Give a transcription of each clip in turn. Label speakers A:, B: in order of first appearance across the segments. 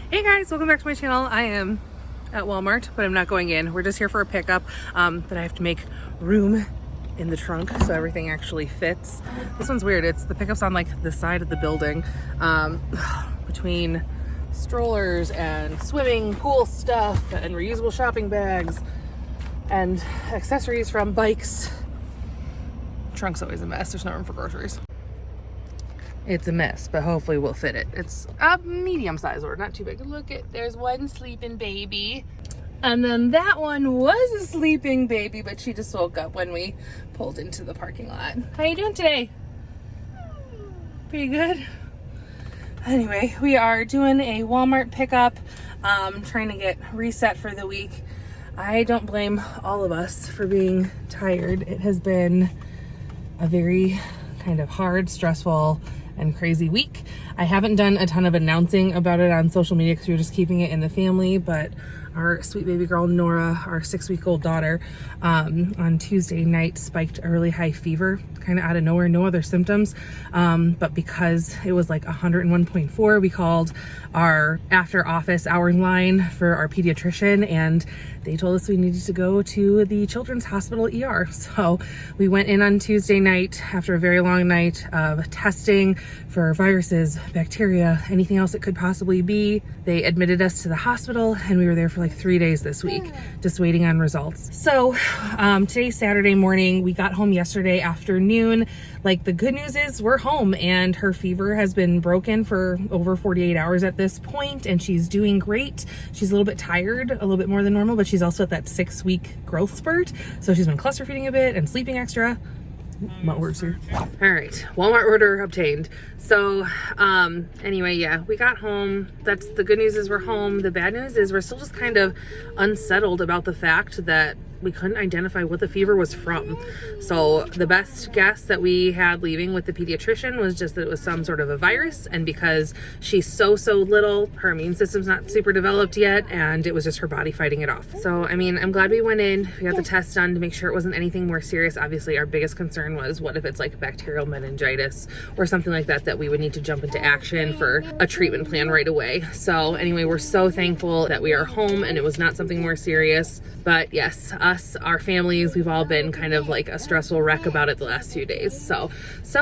A: Hey guys, welcome back to my channel. I am at Walmart, but I'm not going in. We're just here for a pickup, but I have to make room in the trunk so everything actually fits. This one's weird. The pickup's on like the side of the building, between strollers and swimming pool stuff and reusable shopping bags and accessories from bikes. Trunk's always a mess. There's no room for groceries. It's a mess, but hopefully we'll fit it. It's a medium size order, not too big. Look there's one sleeping baby. And then that one was a sleeping baby, but she just woke up when we pulled into the parking lot. How you doing today? Pretty good. Anyway, we are doing a Walmart pickup, trying to get reset for the week. I don't blame all of us for being tired. It has been a very kind of hard, stressful, and crazy week. I haven't done a ton of announcing about it on social media because we were just keeping it in the family, but our sweet baby girl Nora, our 6-week-old daughter, on Tuesday night spiked a really high fever, kind of out of nowhere, no other symptoms, but because it was like 101.4, we called our after office hour line for our pediatrician, and they told us we needed to go to the Children's Hospital ER. So we went in on Tuesday night after a very long night of testing for viruses, bacteria, anything else it could possibly be. They admitted us to the hospital, and we were there for like 3 days this week, just waiting on results. So today's Saturday morning. We got home yesterday afternoon. Like, the good news is we're home, and her fever has been broken for over 48 hours at this point, and she's doing great. She's a little bit tired, a little bit more than normal, but she's also at that 6-week growth spurt. So she's been cluster feeding a bit and sleeping extra. My orders here. All right, Walmart order obtained. So anyway, yeah, we got home. That's the good news, is we're home. The bad news is we're still just kind of unsettled about the fact that we couldn't identify what the fever was from. So the best guess that we had leaving with the pediatrician was just that it was some sort of a virus, and because she's so little, her immune system's not super developed yet, and it was just her body fighting it off. So I mean, I'm glad we went in. We got the test done to make sure it wasn't anything more serious. Obviously our biggest concern was, what if it's like bacterial meningitis or something like that, that we would need to jump into action for a treatment plan right away. So anyway, we're so thankful that we are home and it was not something more serious. But yes, us, our families, we've all been kind of like a stressful wreck about it the last few days. So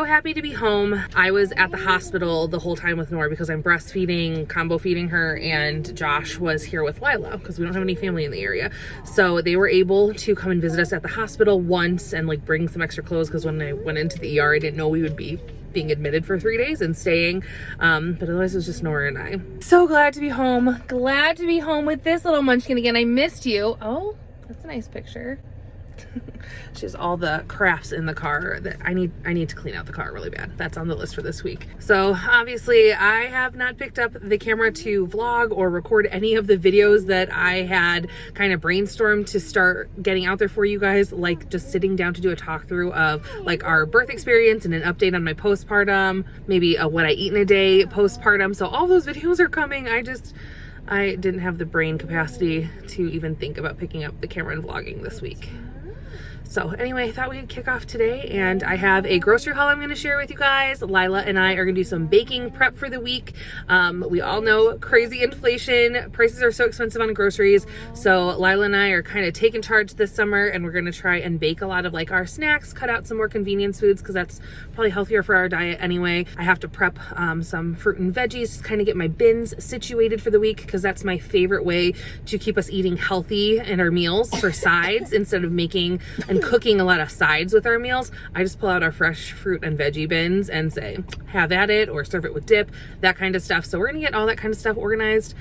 A: happy to be home. I was at the hospital the whole time with Nora because I'm breastfeeding, combo feeding her, and Josh was here with Lila because we don't have any family in the area. So they were able to come and visit us at the hospital once and like bring some extra clothes, because when I went into the ER, I didn't know we would be being admitted for 3 days and staying, but otherwise it was just Nora and I. So glad to be home. Glad to be home with this little munchkin again. I missed you. Oh, that's a nice picture. She has all the crafts in the car that I need to clean out the car really bad. That's on the list for this week. So obviously I have not picked up the camera to vlog or record any of the videos that I had kind of brainstormed to start getting out there for you guys, like just sitting down to do a talk through of like our birth experience and an update on my postpartum, maybe a what I eat in a day postpartum. So all those videos are coming. I didn't have the brain capacity to even think about picking up the camera and vlogging this week. So anyway, I thought we'd kick off today, and I have a grocery haul I'm going to share with you guys. Lila and I are going to do some baking prep for the week. We all know crazy inflation. Prices are so expensive on groceries. So Lila and I are kind of taking charge this summer, and we're going to try and bake a lot of like our snacks, cut out some more convenience foods because that's probably healthier for our diet anyway. I have to prep some fruit and veggies to kind of get my bins situated for the week, because that's my favorite way to keep us eating healthy in our meals for sides instead of making and cooking a lot of sides with our meals. I just pull out our fresh fruit and veggie bins and say, have at it, or serve it with dip, that kind of stuff. So we're gonna get all that kind of stuff organized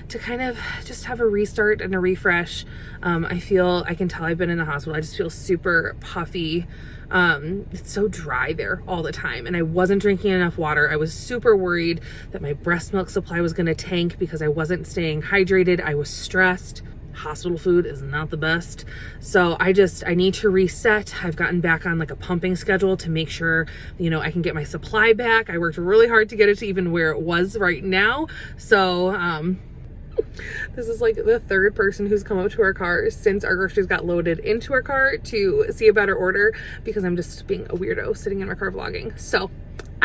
A: to kind of just have a restart and a refresh. I can tell I've been in the hospital. I just feel super puffy. It's so dry there all the time, and I wasn't drinking enough water. I was super worried that my breast milk supply was gonna tank because I wasn't staying hydrated. I was stressed. Hospital food is not the best. So I need to reset. I've gotten back on like a pumping schedule to make sure, I can get my supply back. I worked really hard to get it to even where it was right now. So, this is like the third person who's come up to our car since our groceries got loaded into our car to see about our order, because I'm just being a weirdo sitting in my car vlogging. So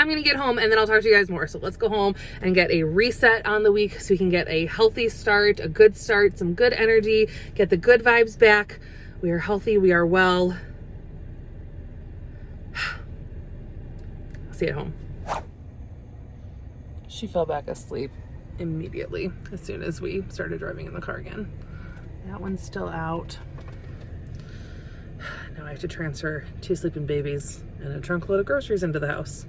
A: I'm gonna get home and then I'll talk to you guys more. So let's go home and get a reset on the week so we can get a healthy start, a good start, some good energy, get the good vibes back. We are healthy, we are well. I'll see you at home. She fell back asleep immediately as soon as we started driving in the car again. That one's still out. Now I have to transfer 2 sleeping babies and a trunk load of groceries into the house.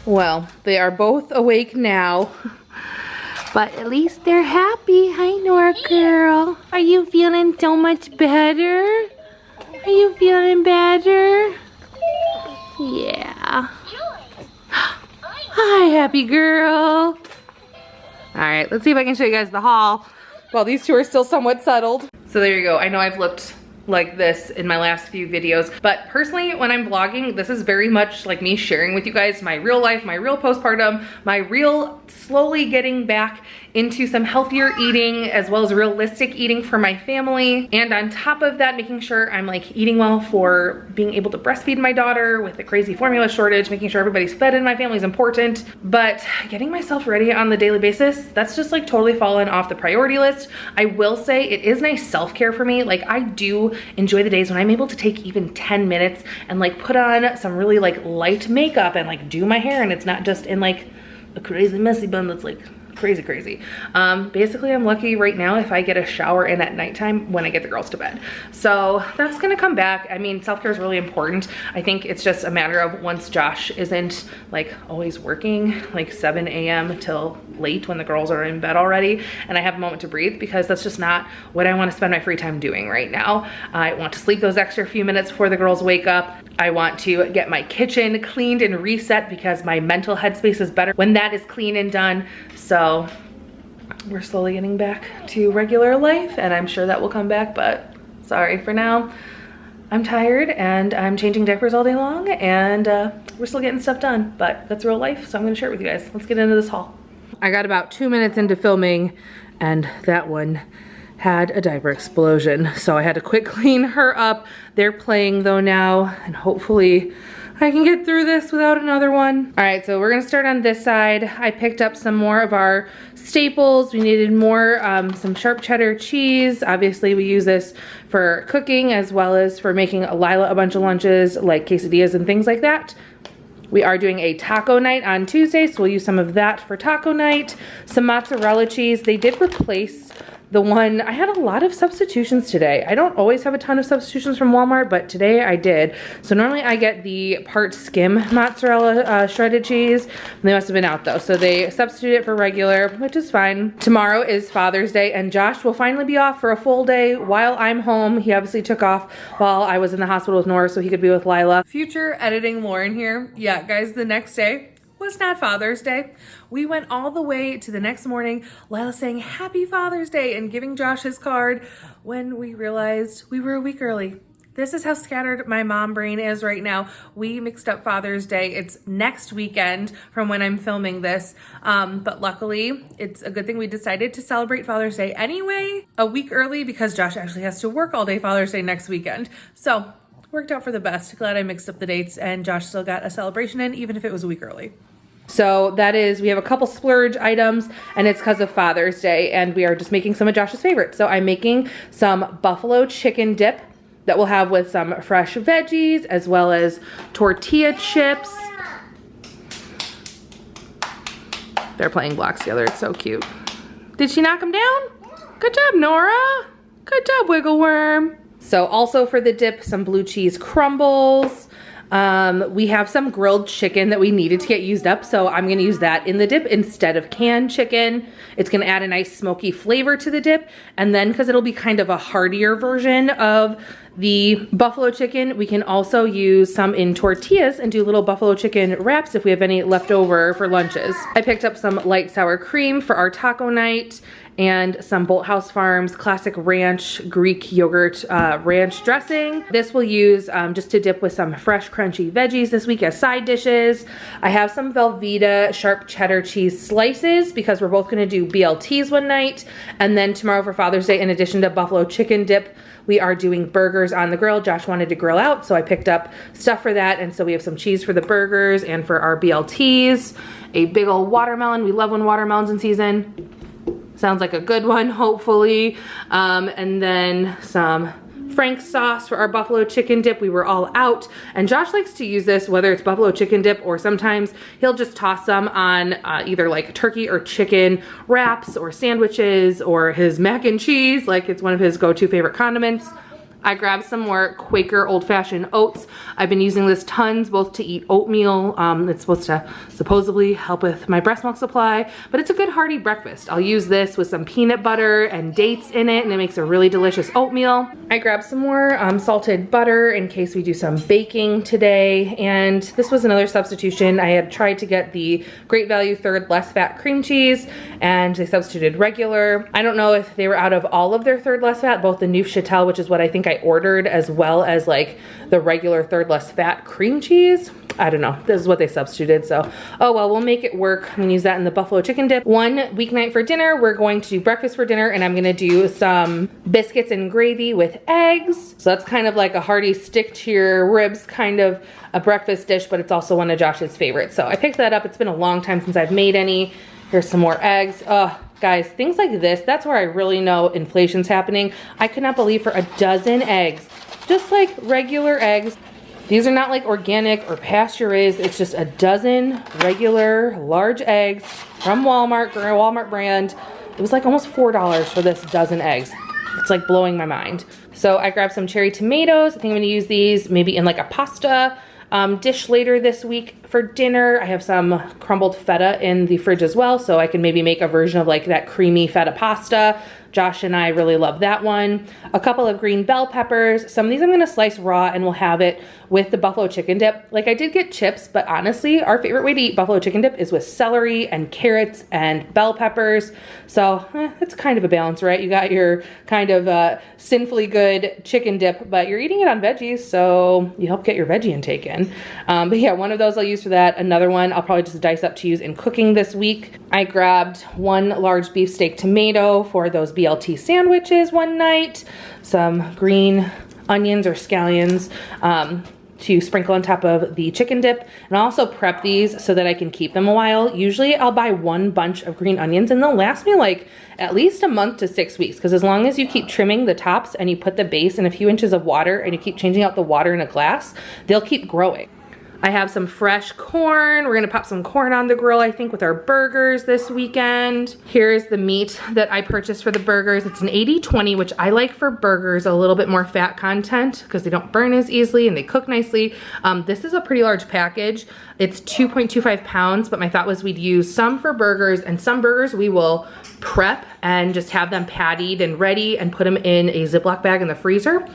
A: Well, they are both awake now, but at least they're happy. Hi, Nora girl. Are you feeling so much better? Are you feeling better? Yeah. Hi, happy girl. All right, let's see if I can show you guys the haul while these two are still somewhat settled. So there you go. I know I've looked like this in my last few videos, but personally when I'm vlogging, this is very much like me sharing with you guys my real life, my real postpartum, my real slowly getting back into some healthier eating as well as realistic eating for my family, and on top of that making sure I'm like eating well for being able to breastfeed my daughter with the crazy formula shortage. Making sure everybody's fed in my family is important, but getting myself ready on the daily basis, that's just like totally fallen off the priority list. I will say it is nice self-care for me. Like I do enjoy the days when I'm able to take even 10 minutes and like put on some really like light makeup and like do my hair, and it's not just in like a crazy messy bun that's like crazy. Basically I'm lucky right now if I get a shower in at nighttime when I get the girls to bed. So that's gonna come back. I mean, self-care is really important. I think it's just a matter of once Josh isn't like always working like 7 a.m. till late when the girls are in bed already and I have a moment to breathe, because that's just not what I want to spend my free time doing right now. I want to sleep those extra few minutes before the girls wake up. I want to get my kitchen cleaned and reset because my mental headspace is better when that is clean and done. So we're slowly getting back to regular life, and I'm sure that will come back, but sorry for now. I'm tired and I'm changing diapers all day long, and we're still getting stuff done, but that's real life, so I'm gonna share it with you guys. Let's get into this haul. I got about 2 minutes into filming and that one had a diaper explosion, so I had to quick clean her up. They're playing though now, and hopefully I can get through this without another one. All right, so we're gonna start on this side. I picked up some more of our staples. We needed more, some sharp cheddar cheese. Obviously we use this for cooking as well as for making Lila a bunch of lunches like quesadillas and things like that. We are doing a taco night on Tuesday, so we'll use some of that for taco night. Some mozzarella cheese. They did replace the one, I had a lot of substitutions today. I don't always have a ton of substitutions from Walmart, but today I did. So normally I get the part skim mozzarella shredded cheese. They must have been out though. So they substituted it for regular, which is fine. Tomorrow is Father's Day, and Josh will finally be off for a full day while I'm home. He obviously took off while I was in the hospital with Nora so he could be with Lila. Future editing Lauren here. Yeah, guys, the next day was not Father's Day. We went all the way to the next morning, Lila saying Happy Father's Day and giving Josh his card, when we realized we were a week early. This is how scattered my mom brain is right now. We mixed up Father's Day. It's next weekend from when I'm filming this. But luckily, it's a good thing we decided to celebrate Father's Day anyway, a week early, because Josh actually has to work all day Father's Day next weekend. So worked out for the best. Glad I mixed up the dates and Josh still got a celebration in, even if it was a week early. So that is, we have a couple splurge items, and it's because of Father's Day, and we are just making some of Josh's favorites. So I'm making some buffalo chicken dip that we'll have with some fresh veggies as well as tortilla chips. They're playing blocks together. It's so cute. Did she knock them down? Good job, Nora. Good job, Wiggle Worm. So also for the dip, some blue cheese crumbles. We have some grilled chicken that we needed to get used up, so I'm gonna use that in the dip instead of canned chicken. It's gonna add a nice smoky flavor to the dip, and then because it'll be kind of a heartier version of the buffalo chicken, we can also use some in tortillas and do little buffalo chicken wraps if we have any left over for lunches. I picked up some light sour cream for our taco night and some Bolthouse Farms classic ranch Greek yogurt ranch dressing. This we'll use just to dip with some fresh crunchy veggies this week as side dishes. I have some Velveeta sharp cheddar cheese slices because we're both gonna do BLTs one night. And then tomorrow for Father's Day, in addition to buffalo chicken dip, we are doing burgers on the grill. Josh wanted to grill out, so I picked up stuff for that. And so we have some cheese for the burgers and for our BLTs. A big old watermelon. We love when watermelon's in season. Sounds like a good one, hopefully. And then some Frank's sauce for our buffalo chicken dip. We were all out, and Josh likes to use this, whether it's buffalo chicken dip or sometimes he'll just toss some on either like turkey or chicken wraps or sandwiches or his mac and cheese. Like, it's one of his go-to favorite condiments. I grabbed some more Quaker old-fashioned oats. I've been using this tons, both to eat oatmeal. It's supposed to supposedly help with my breast milk supply, but it's a good hearty breakfast. I'll use this with some peanut butter and dates in it, and it makes a really delicious oatmeal. I grabbed some more salted butter in case we do some baking today, and this was another substitution. I had tried to get the Great Value third less fat cream cheese, and they substituted regular. I don't know if they were out of all of their third less fat, both the Neufchâtel, which is what I think I ordered, as well as like the regular third less fat cream cheese. I don't know, this is what they substituted, so oh well, we'll make it work. I'm gonna use that in the buffalo chicken dip. One weeknight for dinner, we're going to do breakfast for dinner, and I'm gonna do some biscuits and gravy with eggs. So that's kind of like a hearty stick to your ribs kind of a breakfast dish, but it's also one of Josh's favorites. So I picked that up. It's been a long time since I've made any. Here's some more eggs. Guys, things like this, that's where I really know inflation's happening. I could not believe for a dozen eggs, just like regular eggs. These are not like organic or pasture raised. It's just a dozen regular large eggs from Walmart, Walmart brand. It was like almost $4 for this dozen eggs. It's like blowing my mind. So I grabbed some cherry tomatoes. I think I'm gonna use these maybe in like a pasta dish later this week for dinner. I have some crumbled feta in the fridge as well, so I can maybe make a version of like that creamy feta pasta. Josh and I really love that one. A couple of green bell peppers. Some of these I'm gonna slice raw and we'll have it with the buffalo chicken dip. Like, I did get chips, but honestly, our favorite way to eat buffalo chicken dip is with celery and carrots and bell peppers. So it's kind of a balance, right? You got your kind of sinfully good chicken dip, but you're eating it on veggies, so you help get your veggie intake in. But yeah, one of those I'll use for that. Another one I'll probably just dice up to use in cooking this week. I grabbed one large beefsteak tomato for those BLT sandwiches one night, some green onions or scallions to sprinkle on top of the chicken dip, and I'll also prep these so that I can keep them a while. Usually I'll buy one bunch of green onions and they'll last me like at least a month to 6 weeks, because as long as you keep trimming the tops and you put the base in a few inches of water and you keep changing out the water in a glass, they'll keep growing. I have some fresh corn. We're gonna pop some corn on the grill, I think, with our burgers this weekend. Here's the meat that I purchased for the burgers. It's an 80-20, which I like for burgers, a little bit more fat content because they don't burn as easily and they cook nicely. This is a pretty large package. It's 2.25 pounds, but my thought was we'd use some for burgers, and some burgers we will prep and just have them pattied and ready and put them in a Ziploc bag in the freezer.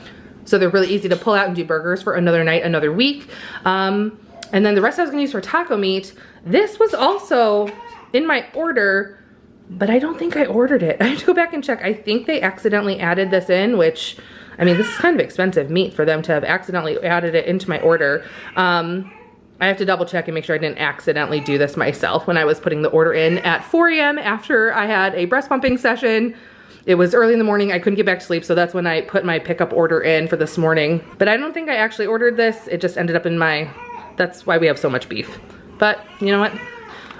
A: So they're really easy to pull out and do burgers for another night, another week. And then the rest I was gonna use for taco meat. This was also in my order, but I don't think I ordered it. I have to go back and check. I think they accidentally added this in, which, I mean, this is kind of expensive meat for them to have accidentally added it into my order. I have to double check and make sure I didn't accidentally do this myself when I was putting the order in at 4 a.m. after I had a breast pumping session. It was early in the morning, I couldn't get back to sleep, so that's when I put my pickup order in for this morning. But I don't think I actually ordered this. It just ended up in my, that's why we have so much beef. But you know what?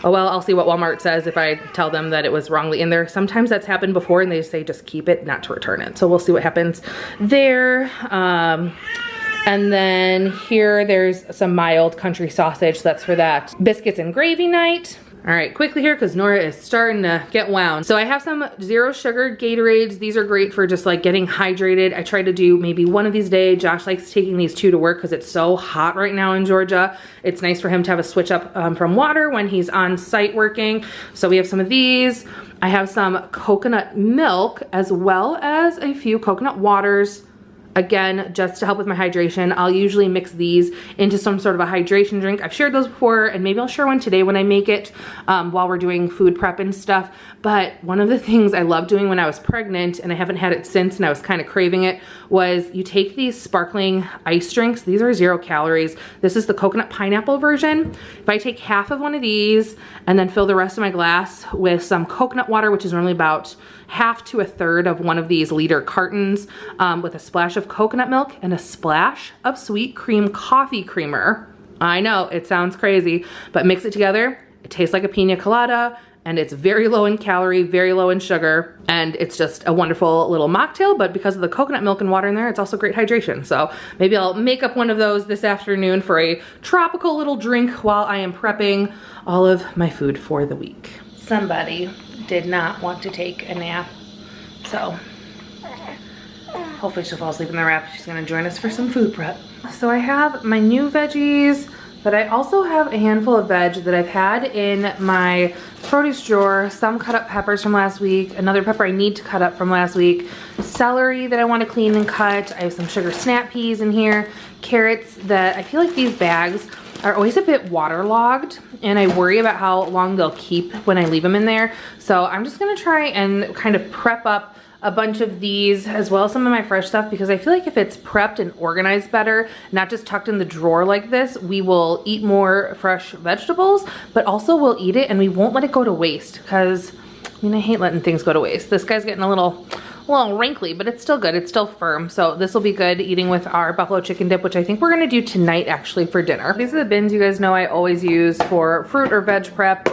A: Oh well, I'll see what Walmart says if I tell them that it was wrongly in there. Sometimes that's happened before and they say just keep it, not to return it. So we'll see what happens there. And then here there's some mild country sausage. That's for that biscuits and gravy night. All right, quickly here because Nora is starting to get wound. So I have some 0 sugar Gatorades. These are great for just like getting hydrated. I try to do maybe one of these a day. Josh likes taking these 2 to work because it's so hot right now in Georgia. It's nice for him to have a switch up from water when he's on site working. So we have some of these. I have some coconut milk as well as a few coconut waters. Again, just to help with my hydration. I'll usually mix these into some sort of a hydration drink. I've shared those before, and maybe I'll share one today when I make it while we're doing food prep and stuff. But one of the things I loved doing when I was pregnant, and I haven't had it since, and I was kind of craving it, was you take these sparkling ice drinks. These are 0 calories. This is the coconut pineapple version. If I take half of one of these and then fill the rest of my glass with some coconut water, which is normally about half to a third of one of these liter cartons, with a splash of coconut milk and a splash of sweet cream coffee creamer. I know, it sounds crazy, but mix it together. It tastes like a pina colada, and it's very low in calorie, very low in sugar, and it's just a wonderful little mocktail, but because of the coconut milk and water in there, it's also great hydration. So maybe I'll make up one of those this afternoon for a tropical little drink while I am prepping all of my food for the week. Somebody did not want to take a nap, so hopefully she'll fall asleep in the wrap. She's gonna join us for some food prep. So I have my new veggies, but I also have a handful of veg that I've had in my produce drawer. Some cut up peppers from last week, another pepper I need to cut up from last week, celery that I want to clean and cut. I have some sugar snap peas in here, carrots that I feel like these bags are always a bit waterlogged, and I worry about how long they'll keep when I leave them in there. So I'm just gonna try and kind of prep up a bunch of these as well as some of my fresh stuff, because I feel like if it's prepped and organized better, not just tucked in the drawer like this, we will eat more fresh vegetables, but also we'll eat it and we won't let it go to waste, because I mean, I hate letting things go to waste. This guy's getting a little wrinkly, but it's still good. It's still firm. So this will be good eating with our buffalo chicken dip, which I think we're gonna do tonight actually for dinner. These are the bins you guys know I always use for fruit or veg prep.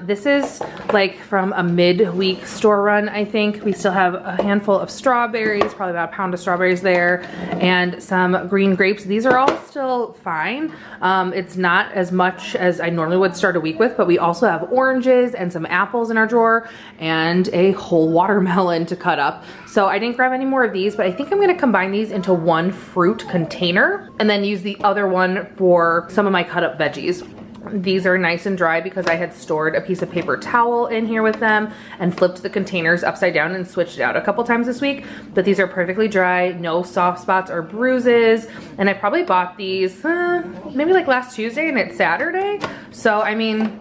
A: This is like from a midweek store run, I think. We still have a handful of strawberries, probably about a pound of strawberries there, and some green grapes. These are all still fine. It's not as much as I normally would start a week with, but we also have oranges and some apples in our drawer and a whole watermelon to cut up. So I didn't grab any more of these, but I think I'm gonna combine these into one fruit container and then use the other one for some of my cut up veggies. These are nice and dry because I had stored a piece of paper towel in here with them and flipped the containers upside down and switched it out a couple times this week. But these are perfectly dry, no soft spots or bruises. And I probably bought these maybe like last Tuesday and it's Saturday. So I mean,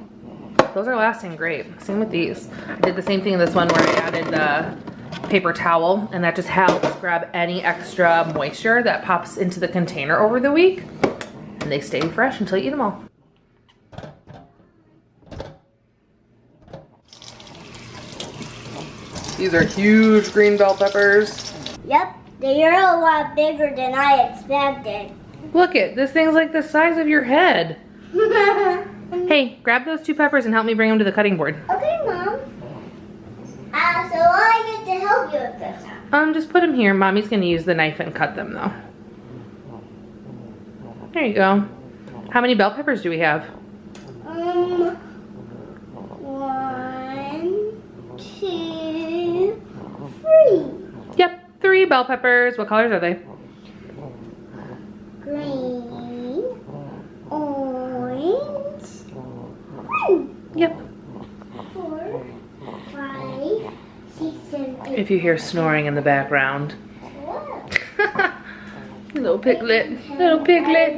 A: those are lasting great. Same with these. I did the same thing in this one where I added the paper towel, and that just helps grab any extra moisture that pops into the container over the week. And they stay fresh until you eat them all. These are huge green bell peppers.
B: Yep, they are a lot bigger than I expected.
A: Look it, this thing's like the size of your head. Hey, grab those 2 peppers and help me bring them to the cutting board.
B: Okay, Mom. So I get to help you with this.
A: Just put them here. Mommy's gonna use the knife and cut them though. There you go. How many bell peppers do we have?
B: 1, 2, 3.
A: Yep, 3 bell peppers. What colors are they?
B: Green, orange, green.
A: Yep.
B: 4, 5, 6, 7, 8.
A: If you hear snoring in the background. Little piglet, little piglet.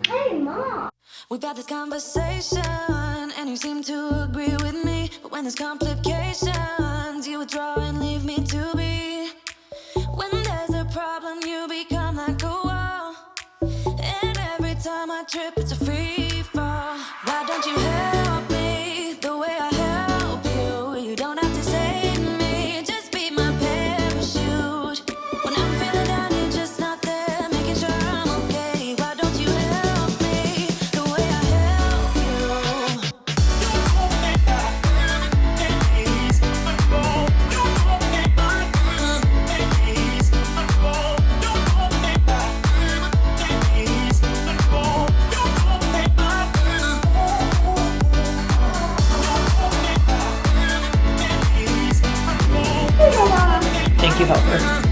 B: Hey, Mom.
C: We've had this conversation and you seem to agree with me, but when there's complications you withdraw and leave me to be. When there's a problem you become like a wall, and every time I trip it's a free fall. Why don't you help me the way I help you? You don't have to save me, just be my parachute. When I'm feeling down you're just not there, making sure I'm okay. Why don't you help me the way I help you?
A: you help her.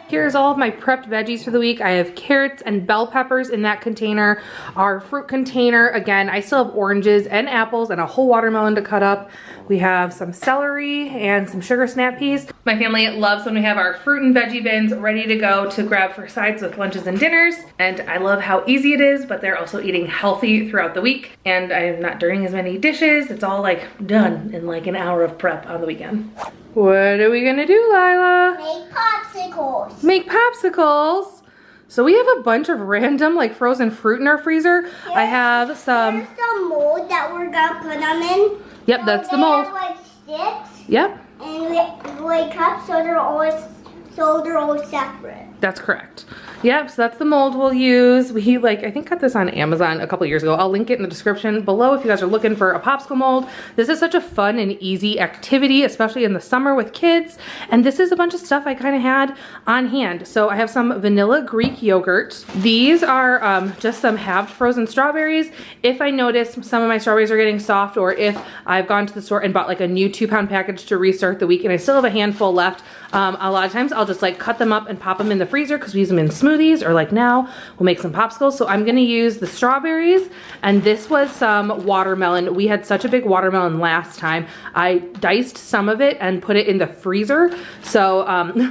A: Here's all of my prepped veggies for the week. I have carrots and bell peppers in that container. Our fruit container, again, I still have oranges and apples and a whole watermelon to cut up. We have some celery and some sugar snap peas. My family loves when we have our fruit and veggie bins ready to go to grab for sides with lunches and dinners. And I love how easy it is, but they're also eating healthy throughout the week. And I'm not doing as many dishes. It's all like done in like an hour of prep on the weekend. What are we gonna do, Lila?
B: Make popsicles.
A: Make popsicles. So we have a bunch of random like frozen fruit in our freezer. I have some.
B: Here's the mold that we're gonna put them in.
A: Yep,
B: so
A: that's the mold.
B: They have, like, sticks.
A: Yep.
B: And like cups, so they're always separate.
A: That's correct. Yep, so that's the mold we'll use. We I think got this on Amazon a couple years ago. I'll link it in the description below if you guys are looking for a popsicle mold. This is such a fun and easy activity, especially in the summer with kids. And this is a bunch of stuff I kind of had on hand. So I have some vanilla Greek yogurt. These are just some halved frozen strawberries. If I notice some of my strawberries are getting soft, or if I've gone to the store and bought like a new 2-pound package to restart the week and I still have a handful left, a lot of times I'll just like cut them up and pop them in the freezer because we use them in smoothies, or like now we'll make some popsicles. So I'm gonna use the strawberries, and this was some watermelon. We had such a big watermelon last time. I diced some of it and put it in the freezer. So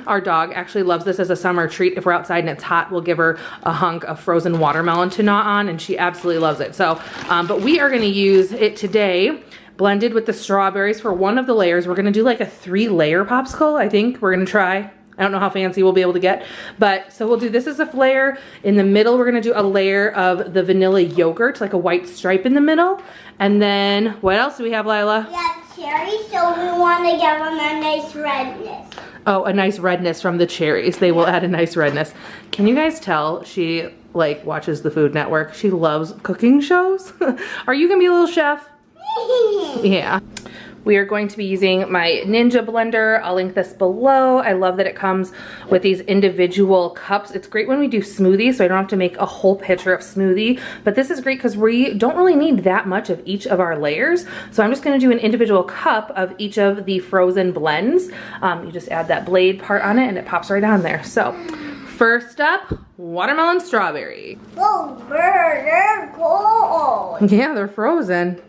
A: our dog actually loves this as a summer treat. If we're outside and it's hot, we'll give her a hunk of frozen watermelon to gnaw on, and she absolutely loves it. So, but we are gonna use it today blended with the strawberries for one of the layers. We're gonna do like a 3-layer popsicle, I think. We're gonna try. I don't know how fancy we'll be able to get, but so we'll do this as a layer. In the middle, we're gonna do a layer of the vanilla yogurt, like a white stripe in the middle. And then, what else do we have, Lila?
B: We have cherries, so we wanna give them a nice redness.
A: Oh, a nice redness from the cherries. They will add a nice redness. Can you guys tell she like watches the Food Network? She loves cooking shows. Are you gonna be a little chef? Yeah. We are going to be using my Ninja blender. I'll link this below. I love that it comes with these individual cups. It's great when we do smoothies, so I don't have to make a whole pitcher of smoothie. But this is great because we don't really need that much of each of our layers. So I'm just gonna do an individual cup of each of the frozen blends. You just add that blade part on it and it pops right on there. So first up, watermelon strawberry.
B: Oh, they're cold.
A: Yeah, they're frozen.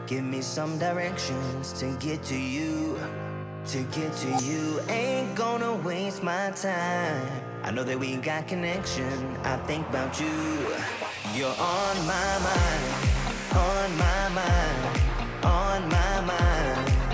D: Give me some directions to get to you. Ain't gonna waste my time. I know that we got connection. I think about you. You're on my mind, on my mind, on my mind.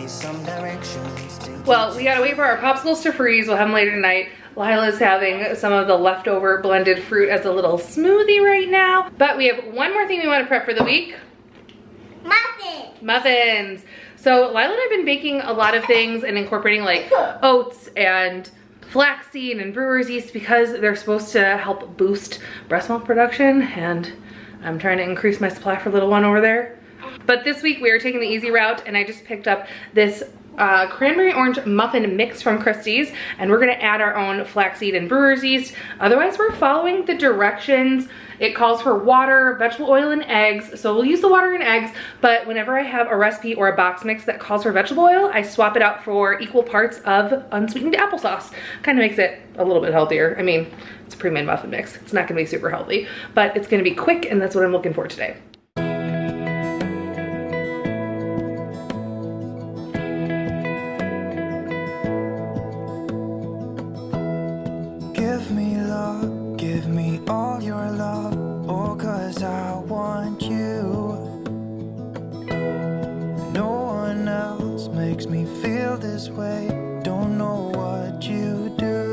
D: some directions to
A: Well, we gotta wait for our popsicles to freeze. We'll have them later tonight. Lila's having some of the leftover blended fruit as a little smoothie right now. But we have one more thing we want to prep for the week.
B: Muffins.
A: Muffins. So Lila and I have been baking a lot of things and incorporating like oats and flaxseed and brewer's yeast because they're supposed to help boost breast milk production, and I'm trying to increase my supply for little one over there. But this week we are taking the easy route, and I just picked up this cranberry orange muffin mix from Christie's, and we're gonna add our own flaxseed and brewer's yeast. Otherwise, we're following the directions. It calls for water, vegetable oil, and eggs. So we'll use the water and eggs, but whenever I have a recipe or a box mix that calls for vegetable oil, I swap it out for equal parts of unsweetened applesauce. Kind of makes it a little bit healthier. I mean, it's a pre-made muffin mix. It's not gonna be super healthy, but it's gonna be quick, and that's what I'm looking for today.
D: give me love, give me all your love, oh, 'cause I want you. No one else makes me feel this way, don't know what you do.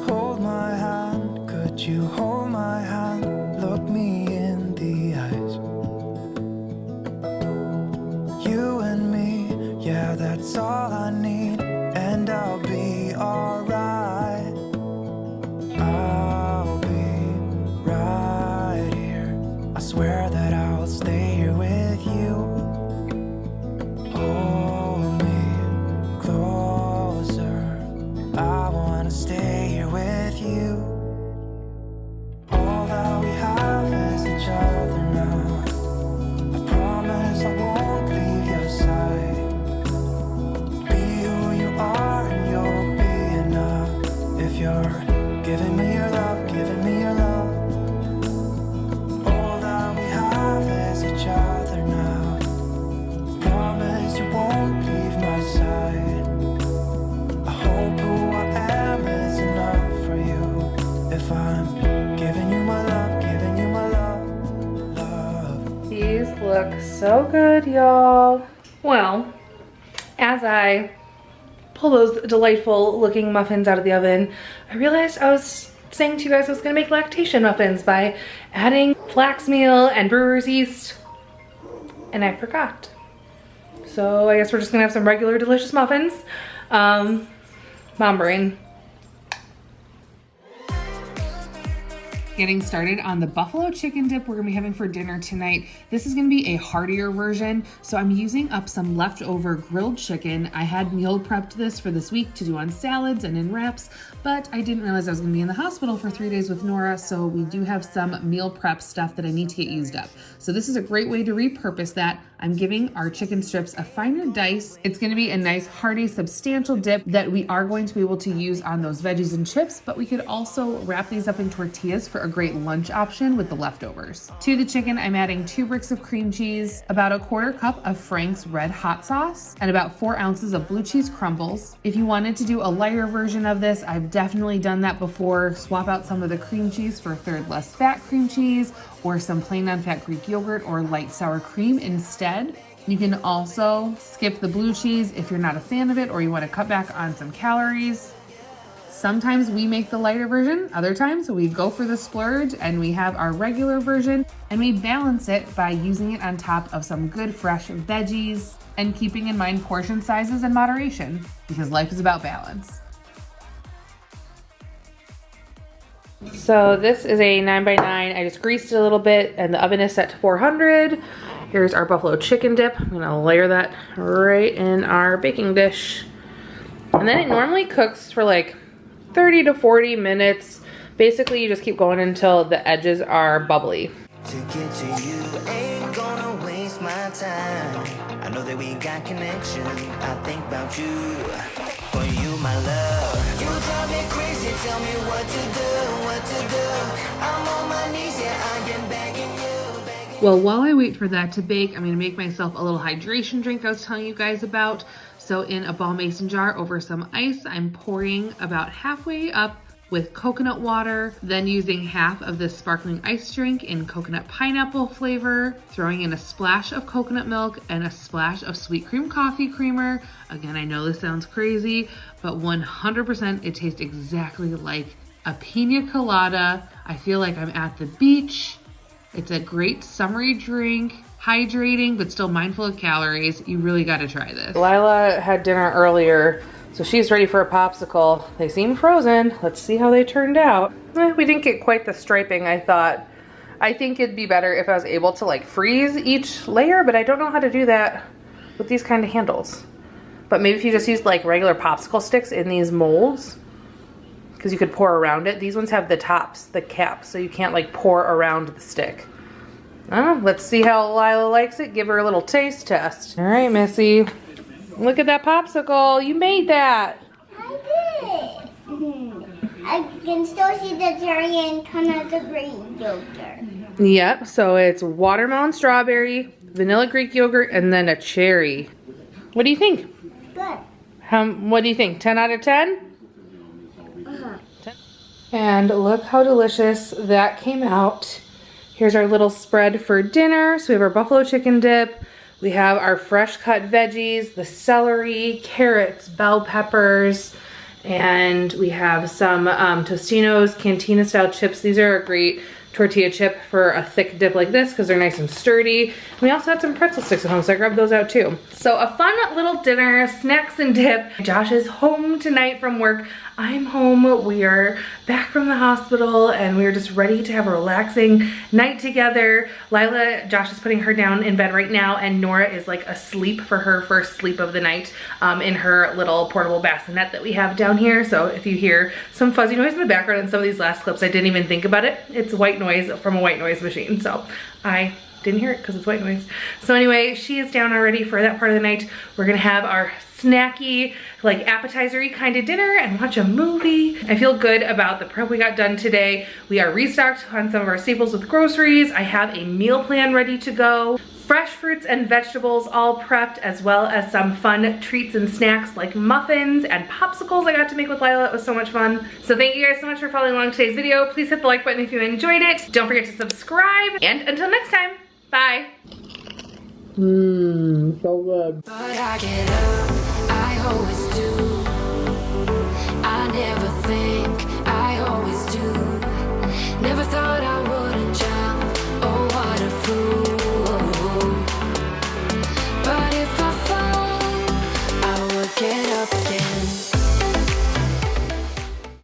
D: Hold my hand, could you hold my hand, look me in the eyes. You and me, yeah, that's all I need, and I'll be alright. I'll be right here. I swear that I'll stay here with you. Hold me closer. I wanna stay here with you. All that we have is each other now. I promise I won't leave your side. Be who you are and you'll be enough. If you're giving me your love, giving me your love. All that we have is each other now. Promise you won't leave my side. I hope who I am is enough for you. If I'm giving you my love, giving you my love, love.
A: These look so good, y'all. Well, as I pull those delightful looking muffins out of the oven, I realized I was saying to you guys I was gonna make lactation muffins by adding flax meal and brewer's yeast, and I forgot. So I guess we're just gonna have some regular delicious muffins. Mom brain. Getting started on the buffalo chicken dip we're gonna be having for dinner tonight. This is gonna be a heartier version, so I'm using up some leftover grilled chicken. I had meal prepped this for this week to do on salads and in wraps, but I didn't realize I was gonna be in the hospital for 3 days with Nora, so we do have some meal prep stuff that I need to get used up. So this is a great way to repurpose that. I'm giving our chicken strips a finer dice. It's gonna be a nice, hearty, substantial dip that we are going to be able to use on those veggies and chips, but we could also wrap these up in tortillas for a great lunch option with the leftovers. To the chicken, I'm adding 2 bricks of cream cheese, about a 1/4 cup of Frank's red hot sauce, and about 4 ounces of blue cheese crumbles. If you wanted to do a lighter version of this, I've definitely done that before. Swap out some of the cream cheese for a 1/3 less fat cream cheese, or some plain non-fat Greek yogurt or light sour cream instead. You can also skip the blue cheese if you're not a fan of it or you want to cut back on some calories. Sometimes we make the lighter version, other times we go for the splurge and we have our regular version, and we balance it by using it on top of some good fresh veggies and keeping in mind portion sizes and moderation, because life is about balance. So this is a 9x9. I just greased it a little bit and the oven is set to 400. Here's our buffalo chicken dip. I'm gonna layer that right in our baking dish. And then it normally cooks for like 30 to 40 minutes. Basically, you just keep going until the edges are bubbly.
D: To get to you, ain't gonna waste my time. I know that we got connection. I think about you. For you, my love. You drive me crazy. Tell me what to do, what to do. I'm on my knees, yeah, I am begging you.
A: Well, while I wait for that to bake, I'm gonna make myself a little hydration drink I was telling you guys about. So in a ball mason jar over some ice, I'm pouring about halfway up with coconut water, then using half of this sparkling ice drink in coconut pineapple flavor, throwing in a splash of coconut milk and a splash of sweet cream coffee creamer. Again, I know this sounds crazy, but 100% it tastes exactly like a pina colada. I feel like I'm at the beach. It's a great summery drink, hydrating, but still mindful of calories. You really gotta try this. Lila had dinner earlier, so she's ready for a popsicle. They seem frozen. Let's see how they turned out. We didn't get quite the striping I thought. I think it'd be better if I was able to like freeze each layer, but I don't know how to do that with these kind of handles. But maybe if you just used like regular popsicle sticks in these molds, because you could pour around it. These ones have the tops, the caps, so you can't like pour around the stick. Let's see how Lila likes it. Give her a little taste test. All right, Missy. Look at that popsicle. You made that.
B: I did. I can still see the cherry and kind of the green yogurt.
A: Yep, so it's watermelon, strawberry, vanilla Greek yogurt, and then a cherry. What do you think?
B: Good.
A: What do you think? 10 out of 10? And look how delicious that came out. Here's our little spread for dinner. So we have our buffalo chicken dip. We have our fresh cut veggies, the celery, carrots, bell peppers, and we have some Tostino's Cantina style chips. These are a great tortilla chip for a thick dip like this because they're nice and sturdy. And we also had some pretzel sticks at home, so I grabbed those out too. So a fun little dinner, snacks and dip. Josh is home tonight from work. I'm home. We are back from the hospital and we are just ready to have a relaxing night together. Lila, Josh is putting her down in bed right now, and Nora is like asleep for her first sleep of the night in her little portable bassinet that we have down here. So if you hear some fuzzy noise in the background in some of these last clips, I didn't even think about it. It's white noise from a white noise machine. So I didn't hear it because it's white noise. So anyway, she is down already for that part of the night. We're gonna have our snacky, like appetizer-y kind of dinner and watch a movie. I feel good about the prep we got done today. We are restocked on some of our staples with groceries. I have a meal plan ready to go. Fresh fruits and vegetables all prepped, as well as some fun treats and snacks like muffins and popsicles I got to make with Lila. It was so much fun. So thank you guys so much for following along today's video. Please hit the like button if you enjoyed it. Don't forget to subscribe. And until next time, bye. So good.
C: But I get up, I always do. I never think